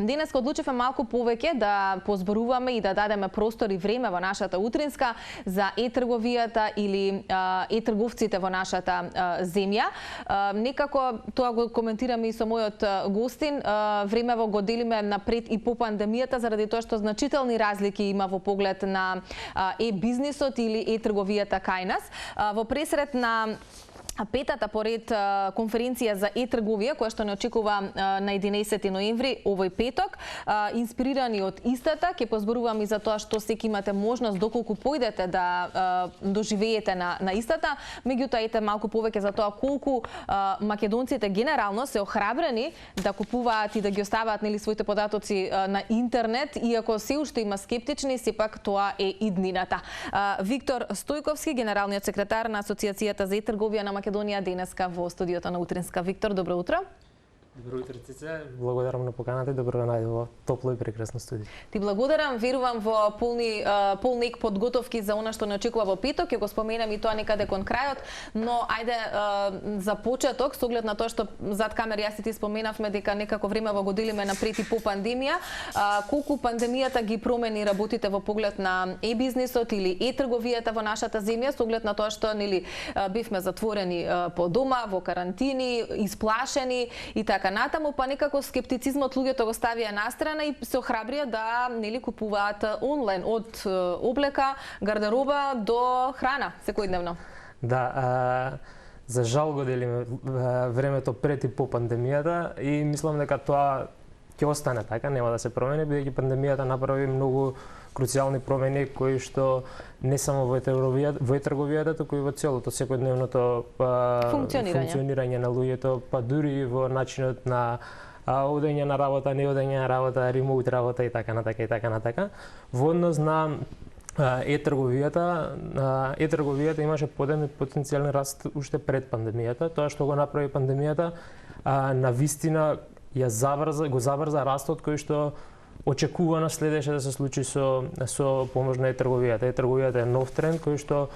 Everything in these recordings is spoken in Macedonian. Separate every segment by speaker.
Speaker 1: денес одлучивме малку повеќе да позборуваме и да дадеме простор и време во нашата утринска за е-трговијата или е-трговците во нашата земја. Некако тоа го коментираме и со мојот гостин. Времево го делиме напред и по пандемијата заради тоа што значителни разлики има во поглед на е-бизнисот или е-трговијата кај нас. Во пресрет на петата поред конференција за е-трговија, која што не очекува на 11 ноември овој петок, инспирирани од истата, ќе позборувам и за тоа што секи имате можност доколку појдете да доживеете на истата, меѓутоа ете малку повеќе за тоа колку македонците генерално се охрабрени да купуваат и да ги оставаат своите податоци на интернет, иако се уште има скептични, сепак тоа е иднината. Виктор Стојковски, генералниот секретар на Асоциацијата за е-трговија на Македонија, денеска во студиото на Утринска. Виктор, добро утро.
Speaker 2: Добро утро, Цице. Благодарам на поканата и добро најде во топло и прекрасно студио.
Speaker 1: Ти благодарам, верувам во полник подготовки за она што не очекува во петок, ќе го споменам и тоа некаде кон крајот, но ајде за почеток, со оглед на тоа што зад камери јас и ти споменавме дека некако времево го делиме напред и по пандемија, колку пандемијата ги промени работите во поглед на е-бизнисот или е-трговијата во нашата земја, со оглед на тоа што бивме затворени по дома, во карантини, исплашени и така натаму, па некако скептицизмот луѓето го ставија настрана и се охрабрија да купуваат онлайн, од облека, гардероба до храна секојдневно.
Speaker 2: Да, за жал го делиме времето пред и по пандемијата и мислам дека тоа ќе остане така, нема да се промени, бидејќи пандемијата направи многу круцијални промени кои што не само во трговијата, туку и во целото секојдневното функционирање на луѓето, па дури и во начинот на одење на работа, не одење на работа, ремоут работа и така натака. Во однос на е-трговијата имаше потенцијален раст уште пред пандемијата. Тоа што го направи пандемијата на вистина го заврза растот кој што очекувано следеше да се случи со помош на е-трговијата. Е-трговијата е нов тренд кој што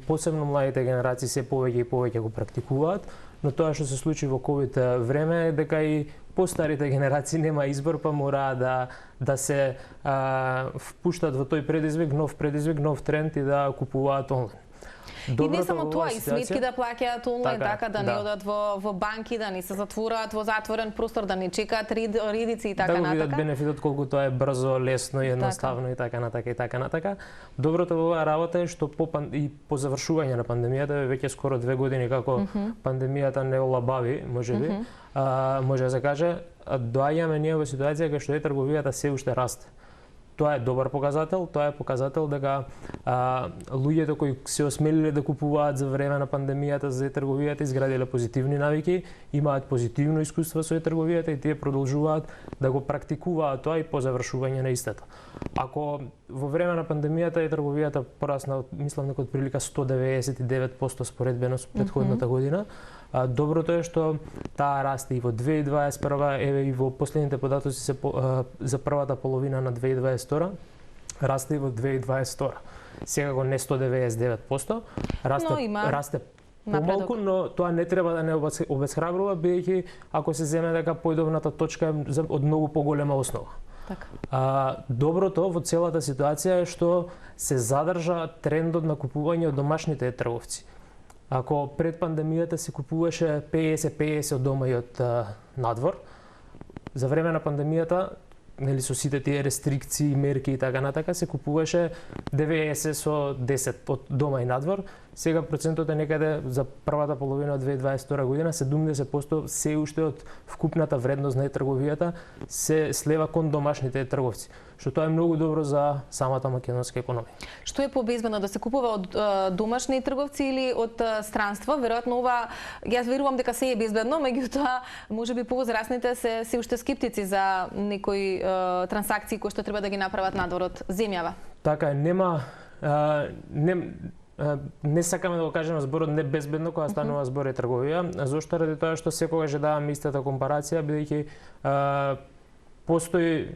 Speaker 2: посебно младите генерации се повеќе и повеќе го практикуваат, но тоа што се случи во ковид време е дека и постарите генерации нема избор, па мора да се впуштат во тој предизвик, нов тренд и да купуваат онлайн.
Speaker 1: И не само тоа, и сметки да плаќаат онлайн, така да не одат во банки, да не се затвораат во затворен простор, да не чекаат редици и така натака.
Speaker 2: Да го видат бенефитот колку тоа е брзо, лесно и едноставно и така натака. Доброто во оваа работа е што по завршување на пандемијата, веќе скоро 2 години како пандемијата не олабави, можеби, може да се каже, доаѓаме ние во ситуација кај што е-трговијата се уште расте. Тоа е добар показател, тоа е показател дека луѓето кои се осмелиле да купуваат за време на пандемијата за е-трговијата изградиле позитивни навики, имаат позитивно искуство со е-трговијата и тие продолжуваат да го практикуваат тоа и по завршување на истата. Ако во време на пандемијата е-трговијата порасна, мислам дека од прилика 199% споредбено со претходната година, доброто е што таа расте и во 2021, еве и во последните податоци за првата половина на 2022, расте и во 2022. Секако не 199%, расте помалку, но тоа не треба да не обесхрабрува, бидејќи ако се земе дека појдовната точка е од многу поголема основа. Доброто во целата ситуација е што се задржа трендот на купување од домашните трговци. Ако пред пандемијата се купуваше 50-50 од дома и од надвор, за време на пандемијата, со сите тие рестрикции, мерки и така натака, се купуваше 90 со 10 од дома и надвор. Сега процентот е некаде за првата половина од 2022 година 70% се уште од вкупната вредност на трговијата се слева кон домашните трговци, што тоа е многу добро за самата македонска економија.
Speaker 1: Што е побезбедно, да се купува од домашни трговци или од странство? Веројатно ова, јас верувам дека се е безбедно, меѓутоа можеби повозрасните се уште скептици за некои трансакции кои што треба да ги направат надвор од земјава.
Speaker 2: Така е, не сакаме да го кажеме зборот не безбедно кога станува збор е трговија, зошто ради тоа што секогаш даваме истата компарација, бидејќи постои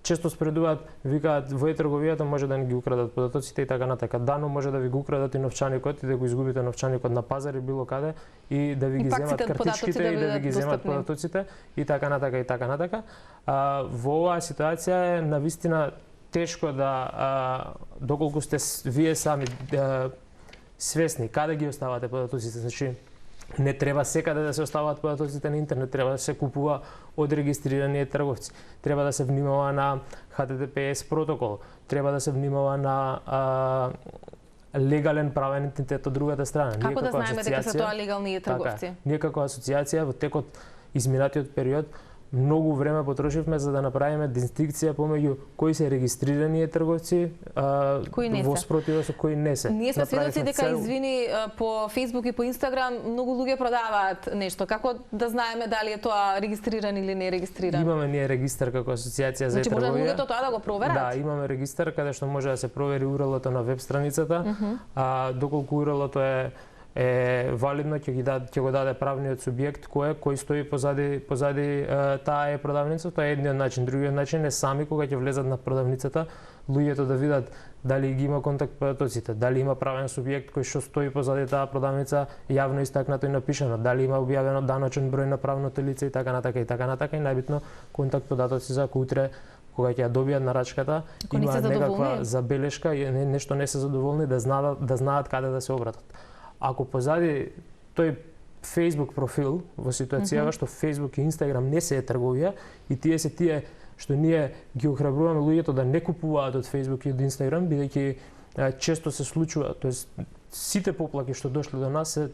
Speaker 2: често спредуваат, викаат во трговијата може да не ги украдат податоците и така натака. Дано може да ви го украдат и новчаникот и да го изгубите новчаникот на пазар и било каде и да ви ги земат картичките и да ви ги земат податоците и така натака и така натака. Во оваа ситуација е навистина тешко да доколку сте вие сами свесни каде ги оставате податоците, значи не треба секаде да се оставаат податоците на интернет, треба да се купува од регистрирани трговци. Треба да се внимава на HTTPS протокол, треба да се внимава на легален правен идентитет од другата страна.
Speaker 1: Како да знаеме дека се тоа легални трговци?
Speaker 2: Така, ние како асоциација во текот изминатиот период многу време потрошивме за да направиме дистинкција помеѓу кои се регистрирани трговци, во спротивно со кои не се.
Speaker 1: Ние сме сведоци дека извини по Facebook и по Instagram многу луѓе продаваат нешто. Како да знаеме дали е тоа регистриран или не регистриран?
Speaker 2: Имаме ние регистар како асоциација за
Speaker 1: трговија. Значи може луѓето тоа да го проверат?
Speaker 2: Да, имаме регистар каде што може да се провери URL-то на веб страницата, доколку URL-то е валидно, ќе го даде правниот субјект кој стои позади таа продавница. Тоа е едниот начин. Другиот начин е сами кога ќе влезат на продавницата, луѓето да видат дали ги има контакт податоците, дали има правен субјект кој што стои позади таа продавница, јавно истакнато и напишано, дали има објавено даночен број на правното лице и така натака и така натака и најбитно контакт податоци за утре кога ќе ја добијат нарачката, има некаква забелешка и нешто не се задоволни да знаат каде да се обратат. Ако позади тој Facebook профил во ситуацијава што Facebook и Instagram не се трговија и тие што ние ги охрабруваме луѓето да не купуваат од Facebook и од Instagram, бидејќи често се случува, тоест сите поплаки што дошле до нас се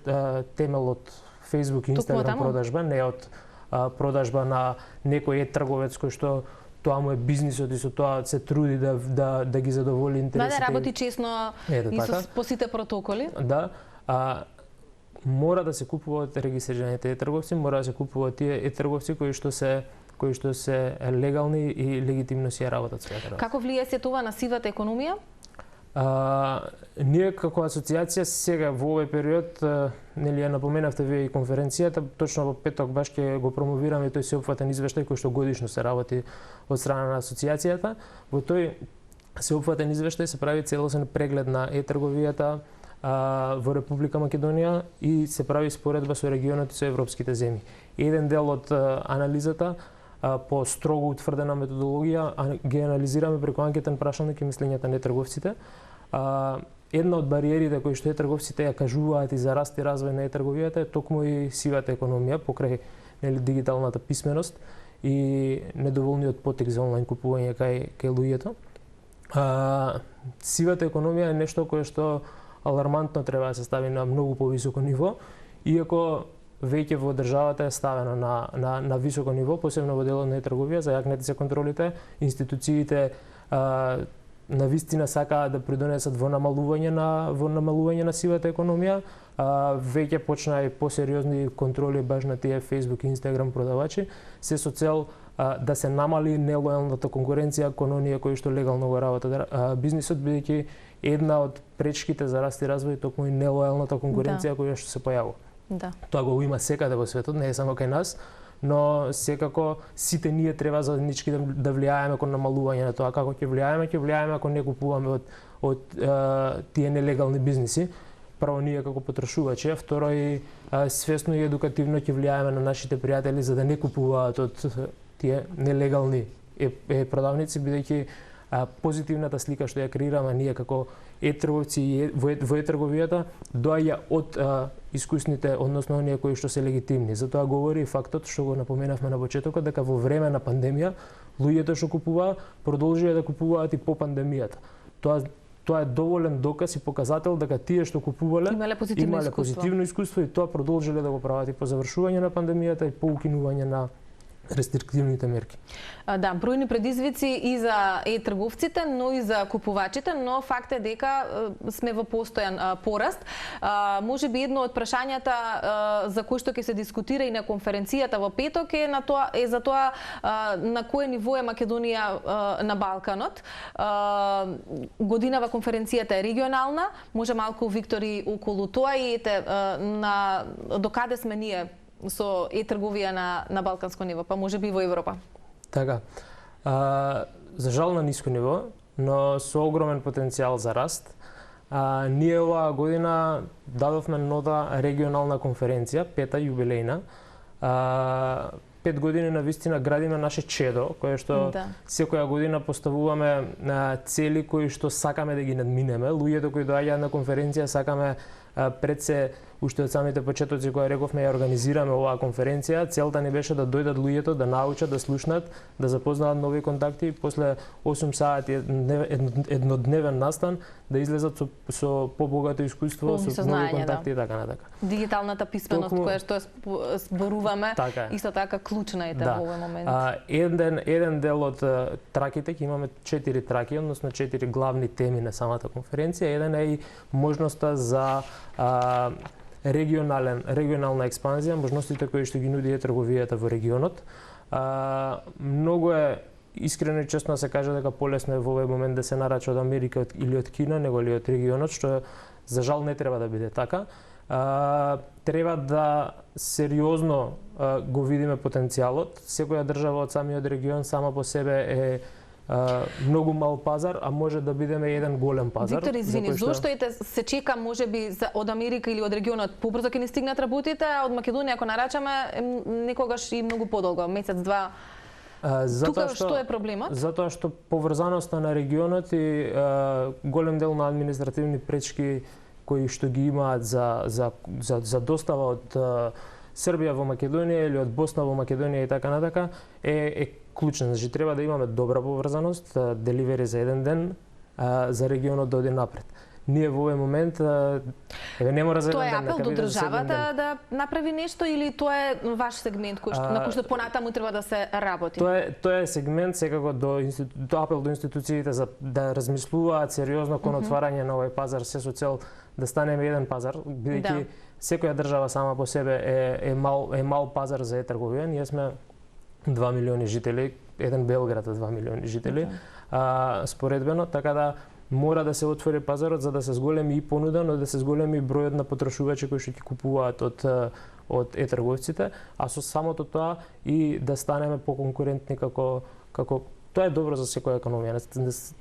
Speaker 2: темел од Facebook и Instagram продажба, не од продажба на некој трговец кој што тоа му е бизнисот и со тоа се труди да ги задоволи интересите.
Speaker 1: Да работи честно и по сите протоколи.
Speaker 2: Да. Мора да се купуваат регистрираните трговци, мора да се купуваат тие трговци кои што се легални и легитимно си ја работат својата работа.
Speaker 1: Како влие се тоа на сивата економија?
Speaker 2: Ние како асоциација сега во овој период, нели ја напоменавте вие и конференцијата, точно во петок баш ќе го промовираме тој сеопфатен извештај кој што годишно се работи од страна на асоциацијата. Во тој сеопфатен извештај се прави целосен преглед на трговијата во Република Македонија и се прави споредба со регионот и со европските земји. Еден дел од анализата по строго утврдена методологија ги анализираме преку анкетен прашалник и мислењата на трговците. Една од бариерите кои што трговците ја кажуваат и за раст и развој на трговијата е токму и сивата економија покрај дигиталната писменост и недоволниот потек за онлайн купување кај луѓето. Сивата економија е нешто кое што алармантно треба да се стави на многу повисоко ниво, иако веќе во државата е ставено на високо ниво, посебно во делот на трговија, зајакнете се контролите, институциите навистина сакаат да придонесат во намалување на сивата економија, веќе почна и посериозни контроли баш на тие Facebook и Instagram продавачи, се со цел да се намали нелојалната конкуренција кон оние кои што легално го работат бизнисот, бидејќи една од пречките за раст и развој токму и нелојалната конкуренција која што се појавува.
Speaker 1: Да.
Speaker 2: Тоа го има секаде во светот, не е само кај нас, но секако сите ние треба заеднички да влијаеме кон намалување на тоа. Како ќе влијаеме ако не купуваме од тие нелегални бизниси. Прво ние како потрошувачи, а второ и свесно и едукативно ќе влијаеме на нашите пријатели за да не купуваат од тие нелегални продавници, бидејќи позитивната слика што ја креираме ние како трговци во трговијата доаѓа од искусните, односно оние кои што се легитимни. Затоа говори и фактот што го напоменавме на почетокот дека во време на пандемија луѓето што купуваа продолжија да купуваат и по пандемијата. Тоа е доволен доказ и показател дека тие што купувале
Speaker 1: имале
Speaker 2: позитивно искуство и тоа продолжиле да го прават и по завршување на пандемијата и по укинување на рестриктивните мерки.
Speaker 1: Да, бројни предизвици и за трговците, но и за купувачите, но факт е дека сме во постојан пораст. Може би едно од прашањата за кој што ќе се дискутира и на конференцијата во петок е за тоа на кое ниво е Македонија на Балканот. Годинава конференцијата е регионална, може малку Виктори околу тоа и докаде сме ние со трговија на балканско ниво, па може би во Европа.
Speaker 2: Така. за жал на ниско ниво, но со огромен потенцијал за раст. Ние оваа година дадовме нова регионална конференција, пета јубилејна. 5 години на вистина градиме наше чедо, кое што секоја година поставуваме цели кои што сакаме да ги надминеме. Луѓето кои доаѓаат на конференција сакаме пред се уште од самите почетоци кога рековме ја организираме оваа конференција, целта ни беше да дојдат луѓето, да научат, да слушнат, да запознаат нови контакти, после 8 сати еднодневен настан да излезат со побогато искуство, со нови контакти и така натака.
Speaker 1: Дигиталната писменост која што зборуваме, исто така клучна е во овој момент.
Speaker 2: Еден дел од траките, ќе имаме 4 траки, односно 4 главни теми на самата конференција. Еден е и можноста за регионална експанзија, можностите кои што ги нуди трговијата во регионот. Многу е искрено и честно се каже дека полесно е во овој момент да се нарача од Америка или од Кина, него ли од регионот, што за жал не треба да биде така. Треба да сериозно го видиме потенцијалот. Секоја држава од самиот регион сама по себе е многу мал пазар, а може да бидеме еден голем пазар.
Speaker 1: Виктор, извини, зошто се чека можеби од Америка или од регионот побрзо ќе ни стигнат работите, а од Македонија ако нарачаме некогаш и многу подолго, месец-два? Тука што е проблемот?
Speaker 2: Затоа што поврзаноста на регионот и голем дел на административни пречки кои што ги имаат за достава од Србија во Македонија или од Босна во Македонија и така натака е клучен. Значи треба да имаме добра поврзаност, деливери за еден ден за регионот да оди напред. Ние во овој момент не мора за еден ден.
Speaker 1: Тоа е апел до државата да направи нешто или тоа е ваш сегмент на кој што понатаму треба да се работи?
Speaker 2: Тоа е сегмент секако до апел до институциите за да размислуваат сериозно кон отварање на овој пазар, се со цел да станеме еден пазар, бидејќи секоја држава сама по себе е мал пазар за трговија. Ние сме 2 милиони жители, еден Белград е 2 милиони жители, споредбено, така да мора да се отвори пазарот за да се зголеми и понуда, но да се зголеми бројот на потрашувачи кои што ќе купуваат од трговците, а со самото тоа и да станеме поконкурентни како тоа е добро за секоја економија,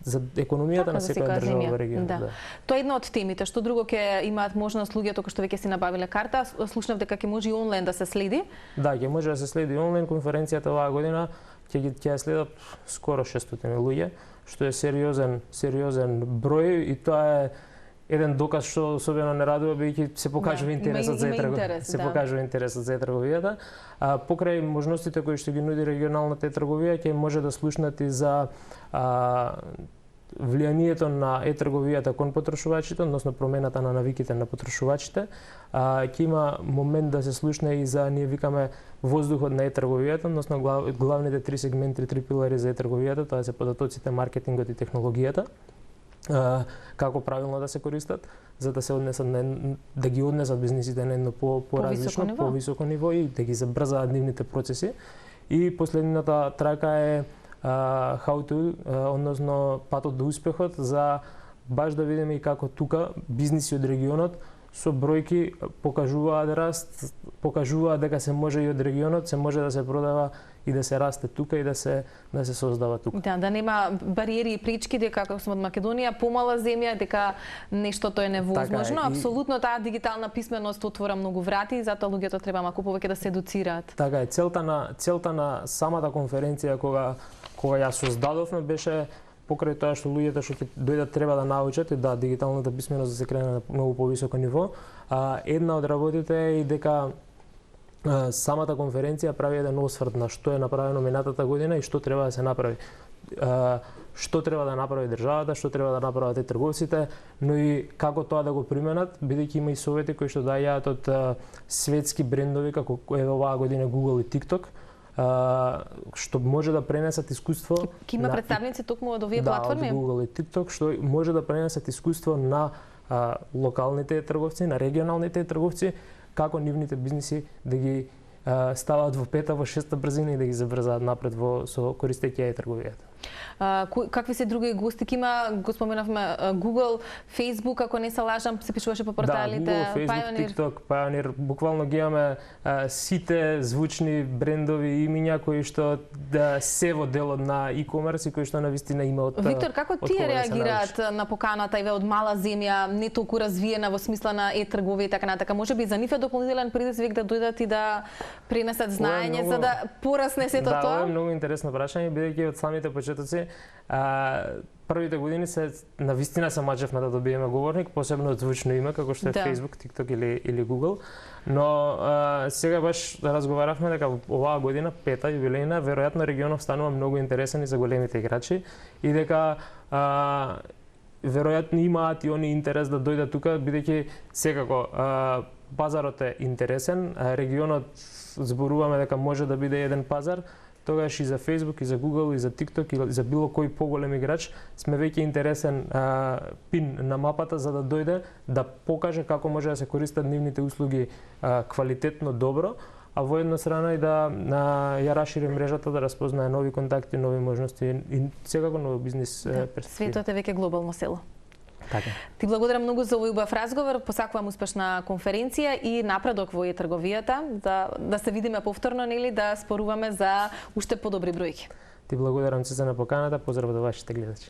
Speaker 2: за економијата на секоја држава во регионот.
Speaker 1: Тоа е една од темите. Што друго ќе имаат можност луѓето кои што веќе си набавиле карта? Слушнав дека ќе може и онлайн да се следи?
Speaker 2: Да, ќе може да се следи онлайн. Конференцијата оваа година ќе ја следат скоро 600 луѓе, што е сериозен број и тоа е еден доказ што особено не радува бидејќи се покажува интересот за трговијата. Покрај можностите кои што ги нуди регионалната трговија, ќе може да слушнат и за влијанието на трговијата кон потрошувачите, односно промената на навиките на потрошувачите. Ќе има момент да се слушне и за, ние викаме, воздухот на трговијата, односно главните 3 сегменти, 3 пилари за трговијата, тоа се податоците, маркетингот и технологијата. Како правилно да се користат, за да се однесат да ги однесат бизнисите на едно поразлично, повисоко ниво и да ги забрзаат нивните процеси. И последната трака е how to, односно патот до успехот, за баш да видиме и како тука бизниси од регионот со бројки покажуваат раст, покажуваат дека се може и од регионот, се може да се продава и да се расте тука и да се создава тука.
Speaker 1: Да нема бариери и пречки дека како сме од Македонија, помала земја, дека нештото е невозможно. Апсолутно таа дигитална писменост отвора многу врати и затоа луѓето треба малку повеќе да се едуцираат.
Speaker 2: Така е, целта на самата конференција кога ја создадовме беше покрај тоа што луѓето што ќе дојдат треба да научат и да дигиталната писменост да се крене на многу повисоко ниво. Една од работите е и дека самата конференција прави еден осврт на што е направено минатата година и што треба да се направи. Што треба да направи државата, што треба да направат и трговците, но и како тоа да го применат, бидејќи има и совети кои што дајаат од светски брендови како е оваа година Google и TikTok, што може да пренесат искуство.
Speaker 1: Ки има представници токму од овие платформи?
Speaker 2: Да, од Google и TikTok, што може да пренесат искуство на локалните трговци, на регионалните трговци, како нивните бизниси да ги ставаат во пета, во шеста брзина и да ги забрзаат напред со користејќи трговијата.
Speaker 1: Какви се други гости? Има, го споменавме, Google, Facebook, ако не се лажам, се пишуваше по порталите.
Speaker 2: Да, Google, Facebook,
Speaker 1: Pioneer.
Speaker 2: TikTok, Pioneer. Буквално ги имаме сите звучни брендови имиња кои што да се во делот на e-commerce и кои што навистина има од
Speaker 1: Виктор, како тие
Speaker 2: да
Speaker 1: реагираат на поканата и од мала земја, не толку развиена во смисла на e-трговија и така натака? Може би за нив е дополнителен предизвик да дојдат и да пренесат знаење за да порасне сето тоа?
Speaker 2: Да, ова е многу интересно прашање, бидејќи од самите почетоци првите години се навистина се мачевме да добиеме говорник, посебно од звучно име како што е Facebook, TikTok или Google. Но сега баш разговаравме дека оваа година, пета јубилејна, веројатно регионов станува многу интересен и за големите играчи и дека веројатно имаат и они интерес да дојдат тука, бидејќи секако пазарот е интересен, регионот зборуваме дека може да биде еден пазар, тогаш и за Facebook, и за Google, и за TikTok, и за било кој поголем играч сме веќе интересен пин на мапата за да дојде да покаже како може да се користат нивните услуги квалитетно, добро, а во една страна и да ја расшири мрежата, да разпознае нови контакти, нови можности и секако нови бизнис перспективи.
Speaker 1: Светот е веќе глобално село.
Speaker 2: Така.
Speaker 1: Ти благодарам многу за овој убав разговор, посакувам успешна конференција и напредок во e-трговијата, да се видиме повторно, нели, да споруваме за уште подобри бројки.
Speaker 2: Ти благодарам се за поканата, поздрав до вашите гледачи.